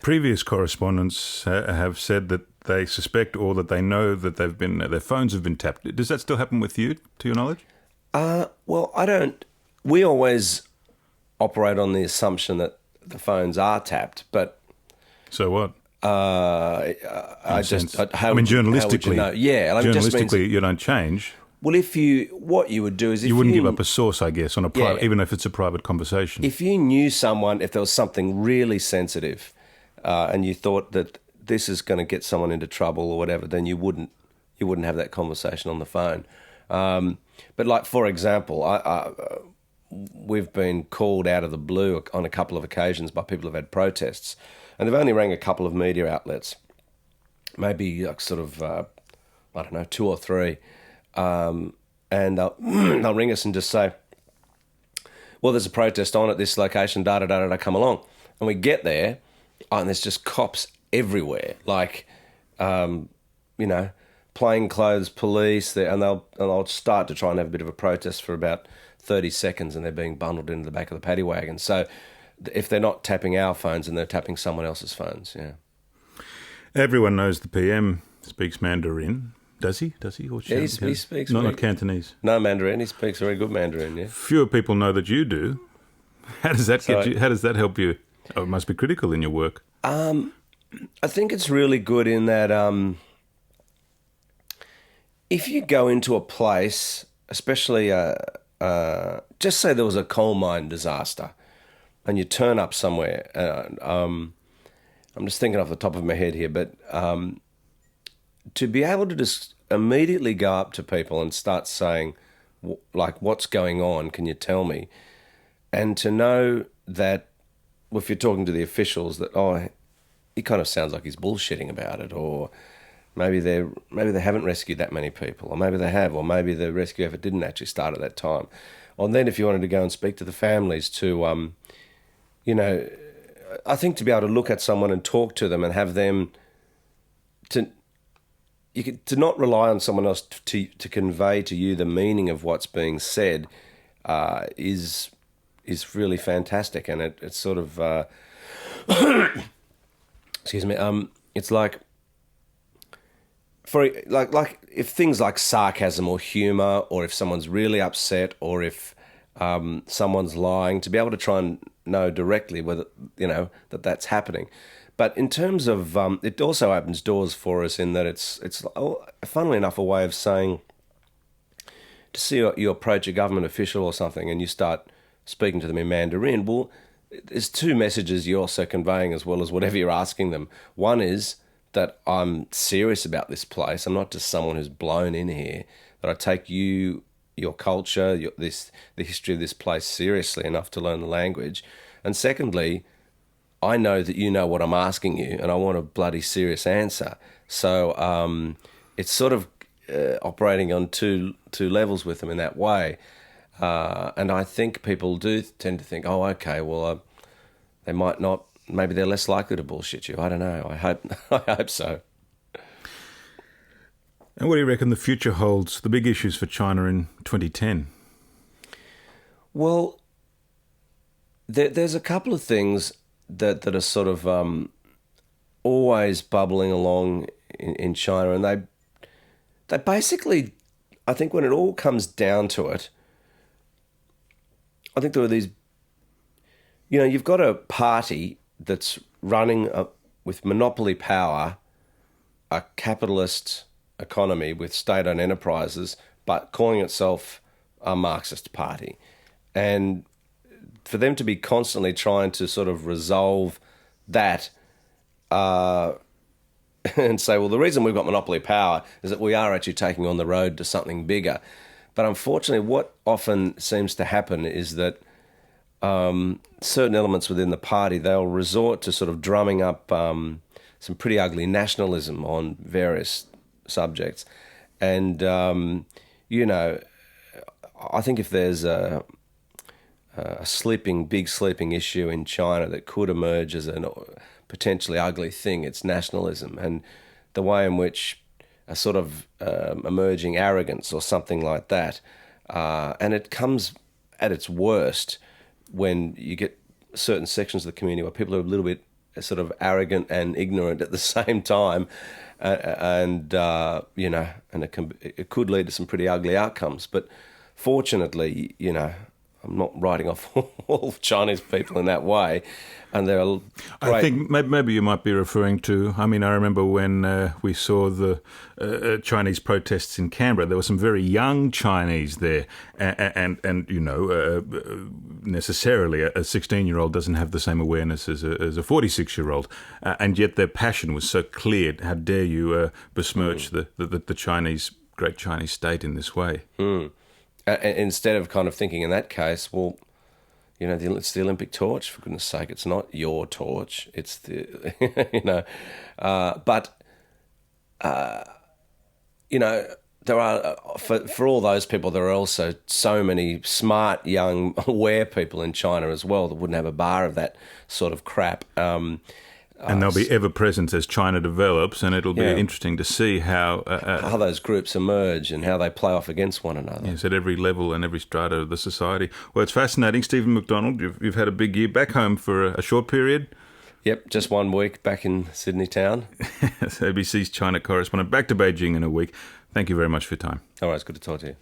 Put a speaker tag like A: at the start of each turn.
A: Previous correspondents have said that they suspect or that they know that their phones have been tapped. Does that still happen with you, to your knowledge?
B: Well, I don't. We always operate on the assumption that the phones are tapped, but
A: so what?
B: Journalistically,
A: you know?
B: Yeah,
A: journalistically, you don't change.
B: Well, what you would do is
A: you wouldn't give up a source, I guess, on a private, even if it's a private conversation.
B: If you knew someone, if there was something really sensitive, and you thought that this is going to get someone into trouble or whatever, then you wouldn't have that conversation on the phone. But like, for example, we've been called out of the blue on a couple of occasions by people who've had protests, and they've only rang a couple of media outlets, maybe like sort of, 2 or 3, and they'll ring us and just say, well, there's a protest on at this location, da-da-da-da-da, come along. And we get there, and there's just cops everywhere, like, plainclothes police, and they'll start to try and have a bit of a protest for about 30 seconds, and they're being bundled into the back of the paddy wagon. So if they're not tapping our phones, and they're tapping someone else's phones, yeah.
A: Everyone knows the PM speaks Mandarin. Does he? Or
B: yeah, he speaks.
A: Not Cantonese.
B: No, Mandarin. He speaks very good Mandarin, yeah.
A: Fewer people know that you do. How does that How does that help you? Oh, it must be critical in your work.
B: I think it's really good in that if you go into a place, especially just say there was a coal mine disaster, and you turn up somewhere. I'm just thinking off the top of my head here, but to be able to just immediately go up to people and start saying, like, what's going on? Can you tell me? And to know that if you're talking to the officials that, he kind of sounds like he's bullshitting about it, or maybe they haven't rescued that many people, or maybe they have, or maybe the rescue effort didn't actually start at that time. Or then if you wanted to go and speak to the families to, I think to be able to look at someone and talk to them and have them to not rely on someone else to convey to you the meaning of what's being said is really fantastic, and it's sort of excuse me. It's like if things like sarcasm or humour, or if someone's really upset, or if someone's lying, to be able to try and know directly whether that's happening. But in terms of, it also opens doors for us in that it's funnily enough a way of saying, to see you approach a government official or something and you start speaking to them in Mandarin, well, there's 2 messages you're also conveying as well as whatever you're asking them. One is that I'm serious about this place. I'm not just someone who's blown in here, that I take your culture, the history of this place seriously enough to learn the language. And secondly, I know that you know what I'm asking you, and I want a bloody serious answer. So it's sort of operating on two levels with them in that way. And I think people do tend to think, oh, okay, well, they might not, maybe they're less likely to bullshit you. I don't know. I hope so.
A: And what do you reckon the future holds, the big issues for China in 2010?
B: Well, there's a couple of things that are sort of always bubbling along in China, and they basically, I think when it all comes down to it, I think there are these, you've got a party that's running with monopoly power, a capitalist economy with state-owned enterprises, but calling itself a Marxist party. And for them to be constantly trying to sort of resolve that and say, well, the reason we've got monopoly power is that we are actually taking on the road to something bigger. But unfortunately, what often seems to happen is that certain elements within the party, they'll resort to sort of drumming up some pretty ugly nationalism on various subjects. And, I think if there's a big sleeping issue in China that could emerge as a potentially ugly thing, it's nationalism, and the way in which a sort of emerging arrogance or something like that. And it comes at its worst when you get certain sections of the community where people are a little bit sort of arrogant and ignorant at the same time, and it could lead to some pretty ugly outcomes. But fortunately, I'm not writing off all Chinese people in that way, and there are great...
A: I think maybe you might be referring to... I mean, I remember when we saw the Chinese protests in Canberra, there were some very young Chinese there, and necessarily a 16-year-old doesn't have the same awareness as a 46-year-old, and yet their passion was so clear. How dare you besmirch the Chinese, great Chinese state in this way?
B: Instead of kind of thinking in that case, well, it's the Olympic torch, for goodness sake. It's not your torch. It's the, there are, for all those people, there are also so many smart, young, aware people in China as well that wouldn't have a bar of that sort of crap.
A: And they'll be ever present as China develops, and it'll be interesting to see how
B: those groups emerge and how they play off against one another.
A: Yes, at every level and every strata of the society. Well, it's fascinating. Stephen McDonell, you've had a big year back home for a short period.
B: Yep, just 1 week back in Sydney town.
A: ABC's China correspondent, back to Beijing in a week. Thank you very much for your time.
B: All right, it's good to talk to you.